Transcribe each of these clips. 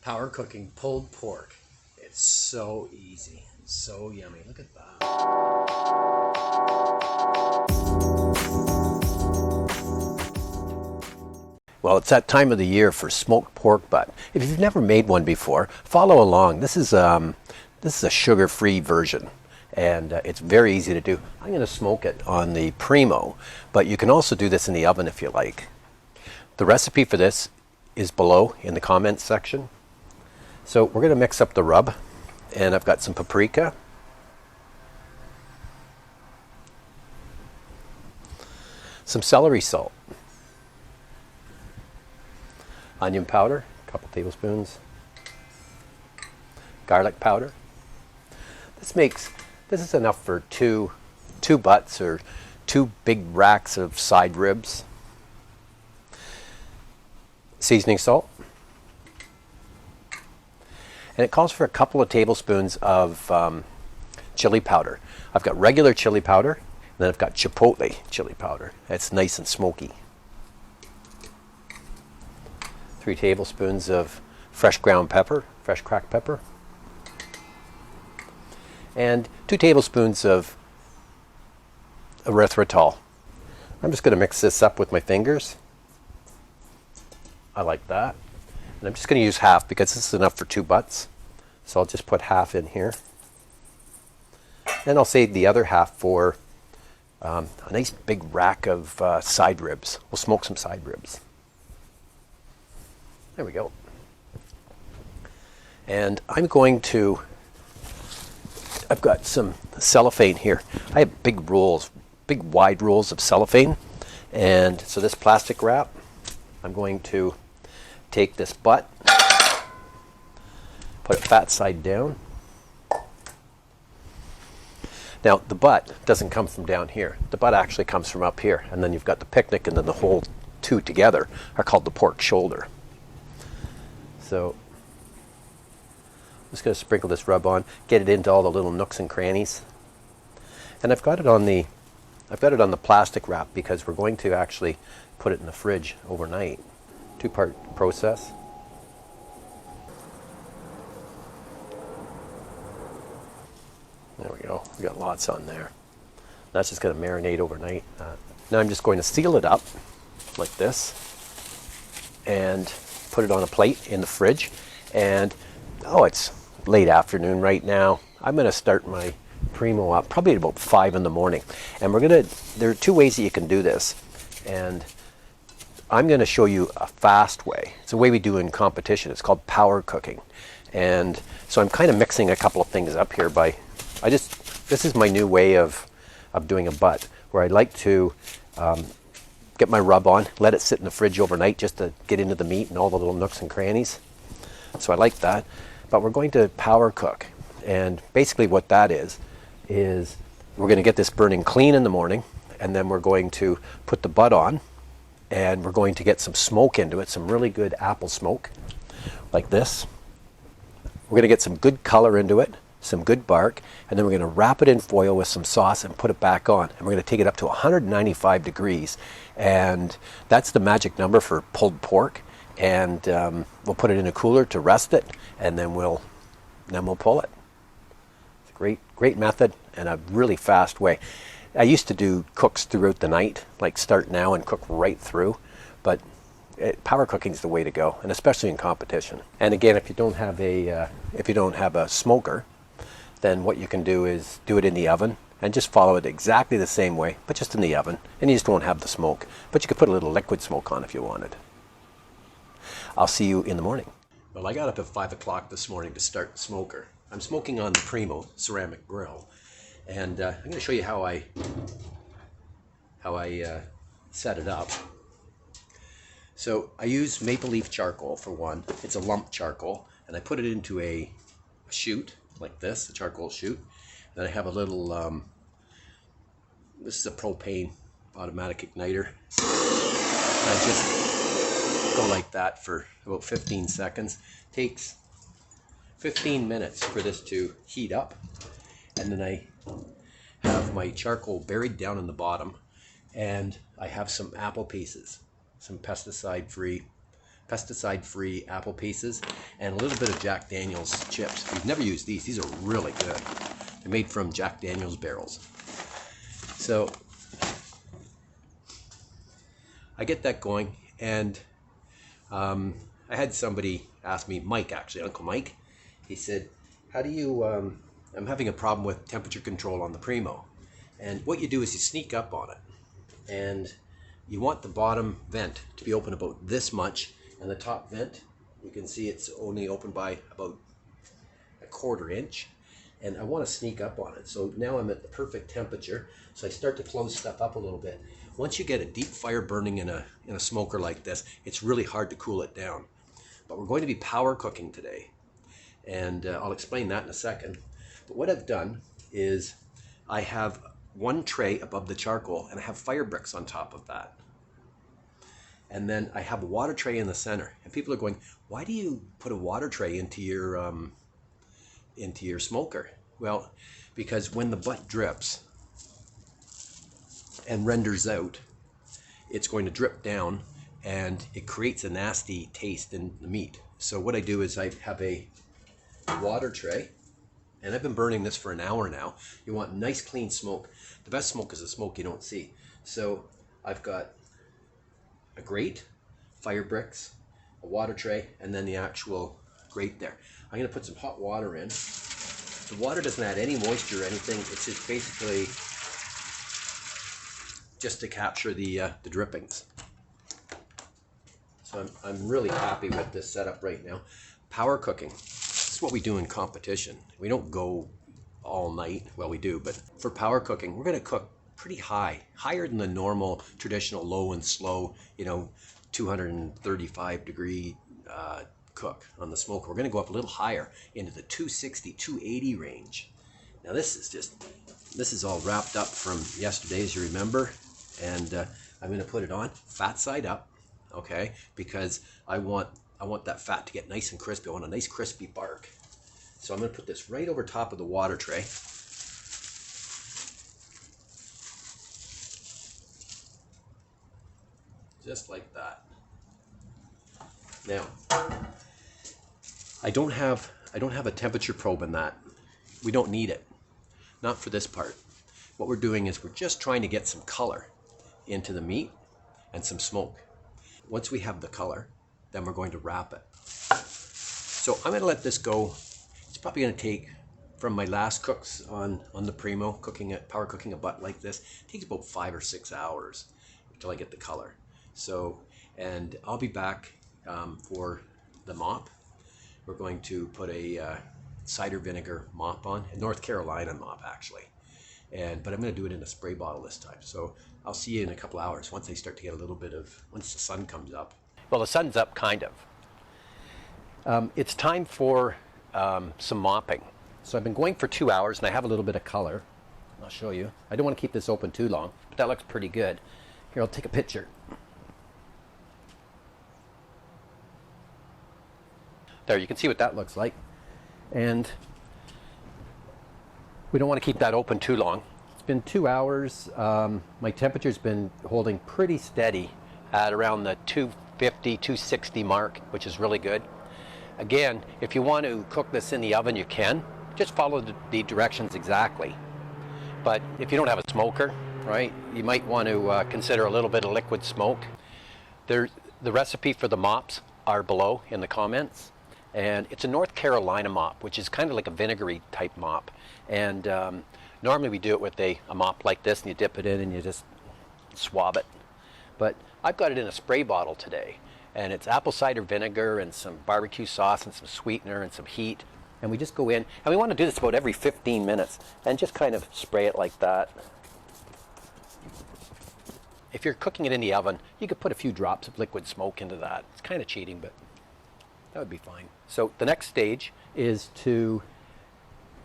Power cooking pulled pork. It's so easy, so yummy. Look at that. Well, it's that time of the year for smoked pork butt. If you've never made one before, follow along. This is a sugar-free version, and it's very easy to do. I'm going to smoke it on the Primo, but you can also do this in the oven if you like. The recipe for this is below in the comments section. So we're going to mix up the rub, and I've got some paprika, some celery salt, onion powder, a couple tablespoons, garlic powder. This is enough for two butts or two big racks of side ribs. Seasoning salt. And it calls for a couple of tablespoons of chili powder. I've got regular chili powder, and then I've got chipotle chili powder. It's nice and smoky. 3 tablespoons of fresh ground pepper, fresh cracked pepper. And 2 tablespoons of erythritol. I'm just going to mix this up with my fingers. I like that. And I'm just going to use half because this is enough for 2 butts. So I'll just put half in here. And I'll save the other half for a nice big rack of side ribs. We'll smoke some side ribs. There we go. And I've got some cellophane here. I have big wide rolls of cellophane. And so this plastic wrap, I'm going to take this butt, put it fat side down. Now the butt doesn't come from down here. The butt actually comes from up here. And then you've got the picnic, and then the whole two together are called the pork shoulder. So I'm just going to sprinkle this rub on, get it into all the little nooks and crannies. And I've got it on the plastic wrap because we're going to actually put it in the fridge overnight. 2-part process. There we go. We got lots on there. That's just going to marinate overnight. Now I'm just going to seal it up like this and put it on a plate in the fridge. And it's late afternoon right now. I'm going to start my Primo up probably at about 5 in the morning. And there are 2 ways that you can do this. And I'm going to show you a fast way. It's a way we do in competition. It's called power cooking. And so I'm kind of mixing a couple of things up here this is my new way of doing a butt, where I like to get my rub on, let it sit in the fridge overnight just to get into the meat and all the little nooks and crannies. So I like that. But we're going to power cook. And basically what that is we're going to get this burning clean in the morning, and then we're going to put the butt on, and we're going to get some smoke into it, some really good apple smoke, like this. We're going to get some good color into it, some good bark, and then we're going to wrap it in foil with some sauce and put it back on. And we're going to take it up to 195 degrees. And that's the magic number for pulled pork. And we'll put it in a cooler to rest it, and then we'll pull it. It's a great method and a really fast way. I used to do cooks throughout the night, like start now and cook right through, but power cooking is the way to go, and especially in competition. And again, if you don't have a smoker, then what you can do is do it in the oven and just follow it exactly the same way, but just in the oven, and you just won't have the smoke. But you could put a little liquid smoke on if you wanted. I'll see you in the morning. Well, I got up at 5 o'clock this morning to start the smoker. I'm smoking on the Primo ceramic grill, and I'm going to show you how I set it up. So I use maple leaf charcoal for one. It's a lump charcoal, and I put it into a chute like this, a charcoal chute. Then I have a little, this is a propane automatic igniter. And I just go like that for about 15 seconds. Takes 15 minutes for this to heat up. And then I have my charcoal buried down in the bottom, and I have some apple pieces, some pesticide-free pesticide-free apple pieces, and a little bit of Jack Daniel's chips. If you've never used these are really good. They're made from Jack Daniel's barrels. So I get that going, and I had somebody ask me, Mike actually, Uncle Mike, he said, how do you, I'm having a problem with temperature control on the Primo. And what you do is you sneak up on it, and you want the bottom vent to be open about this much, and the top vent, you can see it's only open by about a 1/4 inch, and I want to sneak up on it. So now I'm at the perfect temperature, so I start to close stuff up a little bit. Once you get a deep fire burning in a smoker like this, it's really hard to cool it down. But we're going to be power cooking today, and I'll explain that in a second. But what I've done is I have one tray above the charcoal, and I have fire bricks on top of that. And then I have a water tray in the center. And people are going, why do you put a water tray into your smoker? Well, because when the butt drips and renders out, it's going to drip down, and it creates a nasty taste in the meat. So what I do is I have a water tray, and I've been burning this for an hour now. You want nice clean smoke. The best smoke is the smoke you don't see. So I've got a grate, fire bricks, a water tray, and then the actual grate there. I'm going to put some hot water in. The water doesn't add any moisture or anything. It's just basically just to capture the drippings. So I'm really happy with this setup right now. Power cooking. This is what we do in competition. We don't go all night. Well, we do, but for power cooking, we're going to cook pretty high, higher than the normal traditional low and slow, 235 degree cook on the smoker. We're going to go up a little higher into the 260, 280 range. Now this is all wrapped up from yesterday, as you remember, and I'm going to put it on fat side up, okay, because I want that fat to get nice and crispy. I want a nice crispy bark. So I'm going to put this right over top of the water tray. Just like that. Now, I don't have a temperature probe in that. We don't need it. Not for this part. What we're doing is we're just trying to get some color into the meat and some smoke. Once we have the color, then we're going to wrap it. So I'm going to let this go. It's probably going to take, from my last cooks on the Primo, power cooking a butt like this, it takes about 5 or 6 hours until I get the color. So, and I'll be back for the mop. We're going to put a cider vinegar mop on, a North Carolina mop actually. But I'm going to do it in a spray bottle this time. So I'll see you in a couple hours once they start to get a little bit of, once the sun comes up. Well, the sun's up kind of. It's time for some mopping. So I've been going for 2 hours, and I have a little bit of color. I'll show you. I don't want to keep this open too long, but that looks pretty good. Here, I'll take a picture. There, you can see what that looks like. And we don't want to keep that open too long. It's been 2 hours. My temperature's been holding pretty steady at around the 250, 260 mark, which is really good. Again, if you want to cook this in the oven, you can. Just follow the directions exactly. But if you don't have a smoker, right, you might want to consider a little bit of liquid smoke. The recipe for the mops are below in the comments. And it's a North Carolina mop, which is kind of like a vinegary type mop. And normally we do it with a mop like this, and you dip it in and you just swab it. But I've got it in a spray bottle today. And it's apple cider vinegar and some barbecue sauce and some sweetener and some heat. And we just go in, and we want to do this about every 15 minutes and just kind of spray it like that. If you're cooking it in the oven, you could put a few drops of liquid smoke into that. It's kind of cheating, but that would be fine. So the next stage is to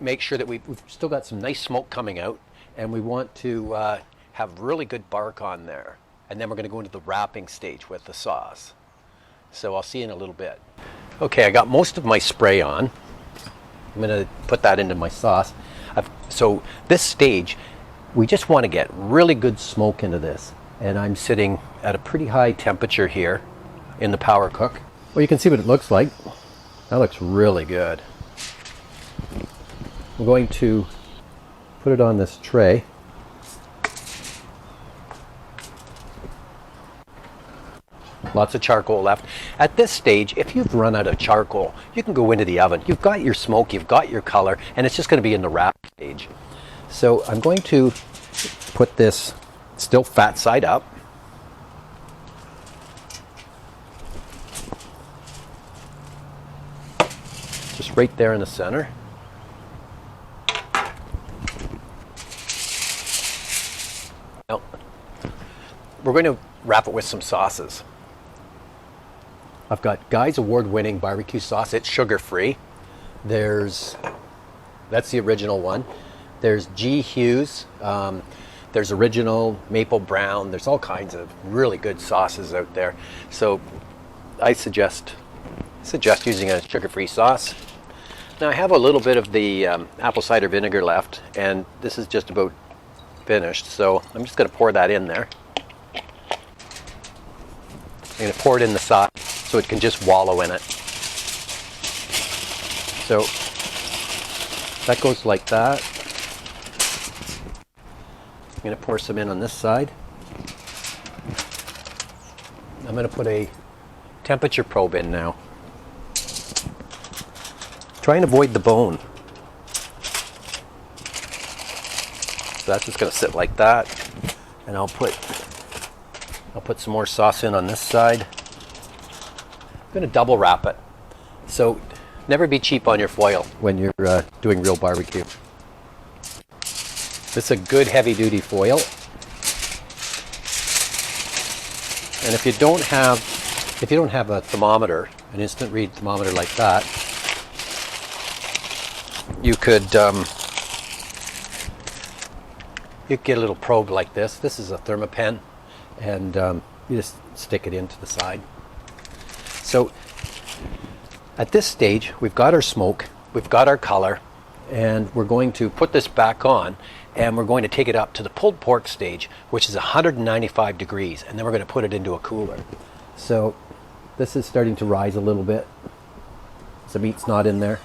make sure that we've still got some nice smoke coming out, and we want to have really good bark on there. And then we're going to go into the wrapping stage with the sauce. So I'll see you in a little bit. Okay, I got most of my spray on. I'm going to put that into my sauce. So this stage, we just want to get really good smoke into this. And I'm sitting at a pretty high temperature here in the power cook. Well, you can see what it looks like. That looks really good. I'm going to put it on this tray. Lots of charcoal left. At this stage, if you've run out of charcoal, you can go into the oven. You've got your smoke, you've got your color, and it's just going to be in the wrap stage. So I'm going to put this still fat side up. Just right there in the center. Now, we're going to wrap it with some sauces. I've got Guy's award-winning barbecue sauce. It's sugar-free. That's the original one. There's G. Hughes. There's original maple brown. There's all kinds of really good sauces out there. So I suggest using a sugar-free sauce. Now I have a little bit of the apple cider vinegar left, and this is just about finished. So I'm just going to pour that in there. I'm going to pour it in the side so it can just wallow in it. So that goes like that. I'm going to pour some in on this side. I'm going to put a temperature probe in now. Try and avoid the bone. So that's just going to sit like that. And I'll put some more sauce in on this side. I'm going to double wrap it. So never be cheap on your foil when you're doing real barbecue. This is a good heavy-duty foil. And if you don't have a thermometer, an instant read thermometer like that, you could get a little probe like this. This is a thermopen, and you just stick it into the side. So at this stage, we've got our smoke, we've got our color, and we're going to put this back on, and we're going to take it up to the pulled pork stage, which is 195 degrees, and then we're going to put it into a cooler. So this is starting to rise a little bit. The meat's not in there.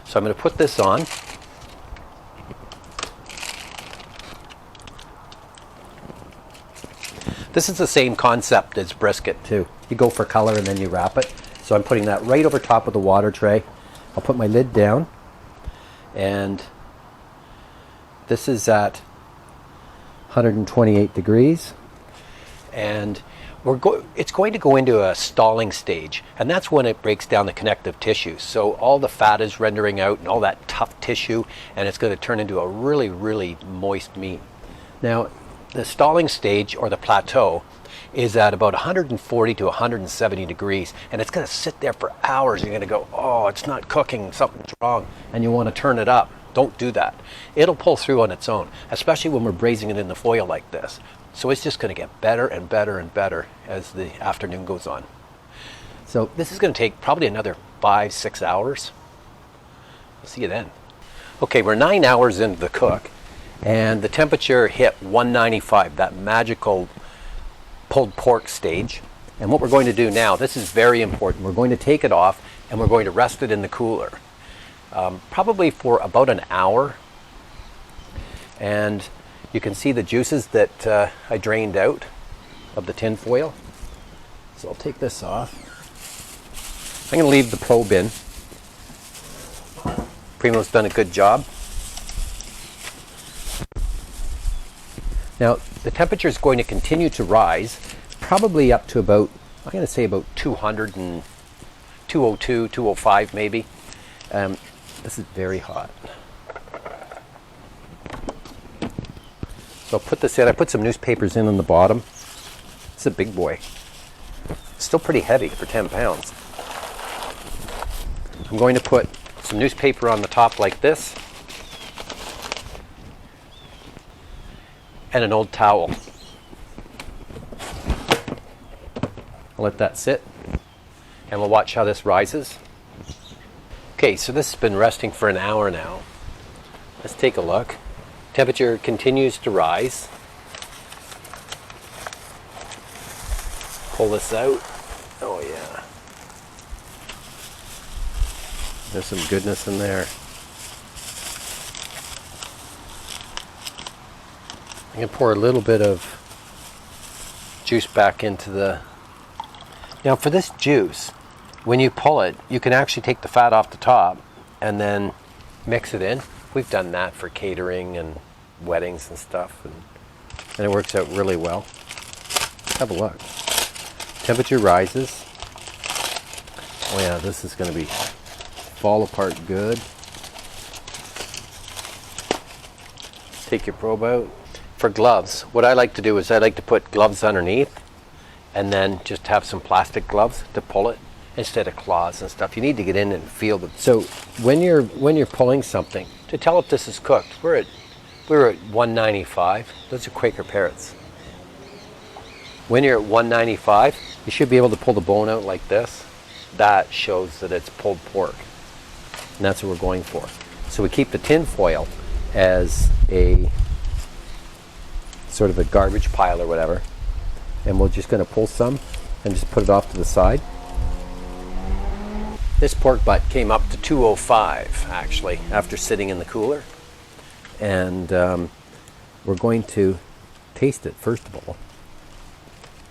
So I'm going to put this on. This is the same concept as brisket too. You go for color and then you wrap it. So I'm putting that right over top of the water tray. I'll put my lid down, and this is at 128 degrees, and it's going to go into a stalling stage, and that's when it breaks down the connective tissue. So all the fat is rendering out and all that tough tissue, and it's going to turn into a really, really moist meat. Now, the stalling stage, or the plateau, is at about 140 to 170 degrees, and it's going to sit there for hours. You're going to go, oh, it's not cooking, something's wrong, and you want to turn it up. Don't do that. It'll pull through on its own, especially when we're braising it in the foil like this. So it's just going to get better and better and better as the afternoon goes on. So this is going to take probably another 5-6 hours. I'll see you then. Okay, we're 9 hours into the cook, and the temperature hit 195, that magical pulled pork stage. And what we're going to do now, this is very important, we're going to take it off and we're going to rest it in the cooler. Probably for about an hour. And you can see the juices that I drained out of the tin foil. So I'll take this off. I'm going to leave the probe in. Primo's done a good job. Now, the temperature is going to continue to rise, probably up to about, I'm going to say about 200 and 202, 205 maybe. This is very hot. So I'll put this in. I put some newspapers in on the bottom. It's a big boy. Still pretty heavy for 10 pounds. I'm going to put some newspaper on the top like this, and an old towel. I'll let that sit, and we'll watch how this rises. Okay, so this has been resting for an hour now. Let's take a look. Temperature continues to rise. Pull this out. Oh yeah. There's some goodness in there. I can pour a little bit of juice back into the... Now for this juice, when you pull it, you can actually take the fat off the top and then mix it in. We've done that for catering and weddings and stuff, and it works out really well. Have a look. Temperature rises. Oh yeah, this is going to be fall apart good. Take your probe out. For gloves, what I like to do is I like to put gloves underneath and then just have some plastic gloves to pull it instead of claws and stuff. You need to get in and feel them. So when you're pulling something, to tell if this is cooked, we're at 195. Those are Quaker parrots. When you're at 195, you should be able to pull the bone out like this. That shows that it's pulled pork. And that's what we're going for. So we keep the tin foil as a sort of a garbage pile or whatever. And we're just going to pull some and just put it off to the side. This pork butt came up to 205 actually after sitting in the cooler. And we're going to taste it first of all.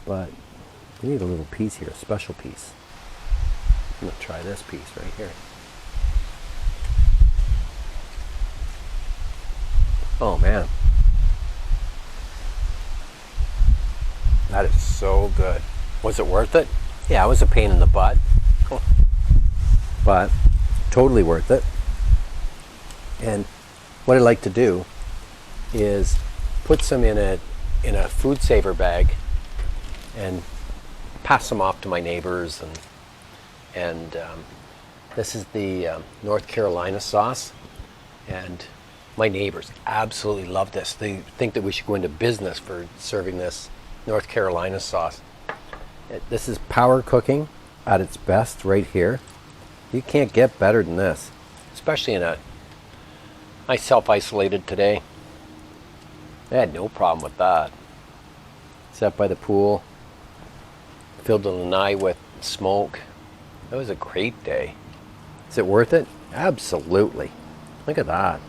But we need a little piece here, a special piece. I'm going to try this piece right here. Oh man. That is so good. Was it worth it? Yeah, it was a pain in the butt. But totally worth it. And what I like to do is put some in a food saver bag and pass them off to my neighbors, and this is the North Carolina sauce, and my neighbors absolutely love this. They think that we should go into business for serving this North Carolina sauce. This is power cooking at its best right here. You can't get better than this, especially I self-isolated today. I had no problem with that. Sat by the pool, filled the lanai with smoke. That was a great day. Is it worth it? Absolutely. Look at that.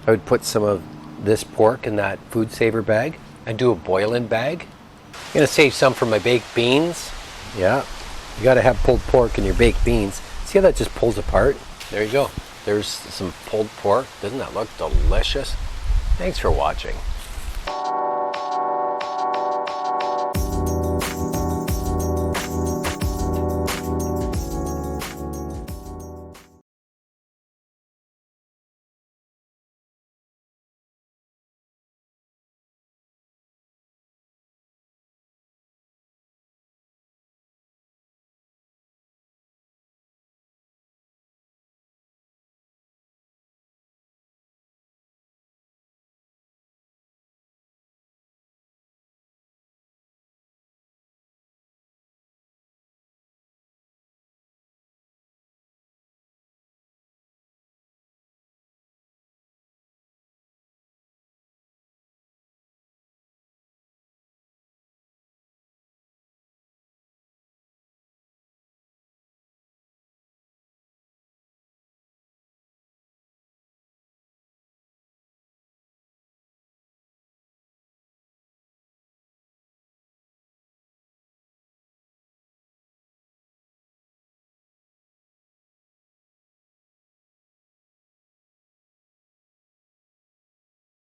I would put some of this pork in that food saver bag and do a boil-in bag. I'm gonna save some for my baked beans. Yeah, you gotta have pulled pork in your baked beans. See how that just pulls apart? There you go. There's some pulled pork. Doesn't that look delicious? Thanks for watching.